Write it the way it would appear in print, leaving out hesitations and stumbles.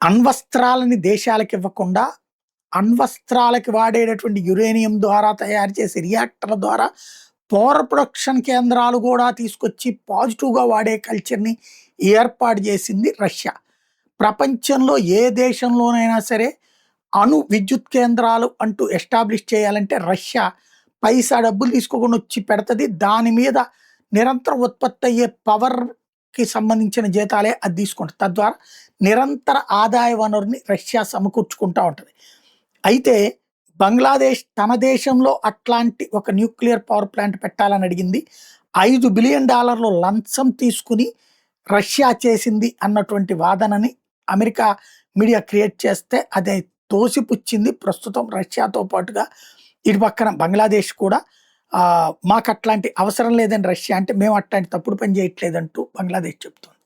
అణ్వస్త్రాలని దేశాలకు ఇవ్వకుండా, అణ్వస్త్రాలకి వాడేటటువంటి యురేనియం ద్వారా తయారు చేసే రియాక్టర్ల ద్వారా పవర్ ప్రొడక్షన్ కేంద్రాలు కూడా తీసుకొచ్చి పాజిటివ్‌గా వాడే కల్చర్‌ని ఏర్పాటు చేసింది రష్యా. ప్రపంచంలో ఏ దేశంలోనైనా సరే అణు విద్యుత్ కేంద్రాలు అంటూ ఎస్టాబ్లిష్ చేయాలంటే రష్యా పైసా డబ్బులు తీసుకోకుండా వచ్చి పెడతది. దాని మీద నిరంతరం ఉత్పత్తి అయ్యే పవర్‌కి సంబంధించిన జీతాలే అది తీసుకుంటది. తద్వారా నిరంతర ఆదాయ వనరుని రష్యా సమకూర్చుకుంటా ఉంటది. అయితే బంగ్లాదేశ్ తన దేశంలో అట్లాంటి ఒక న్యూక్లియర్ పవర్ ప్లాంట్ పెట్టాలని అడిగింది. $5 బిలియన్ లంచం తీసుకుని రష్యా చేసింది అన్నటువంటి వాదనని అమెరికా మీడియా క్రియేట్ చేస్తే అది తోసిపుచ్చింది. ప్రస్తుతం రష్యాతో పాటుగా ఇటు పక్కన బంగ్లాదేశ్ కూడా మాకు అట్లాంటి అవసరం లేదని రష్యా అంటే, మేము అట్లాంటి తప్పుడు పని చేయట్లేదంటూ బంగ్లాదేశ్ చెప్తుంది.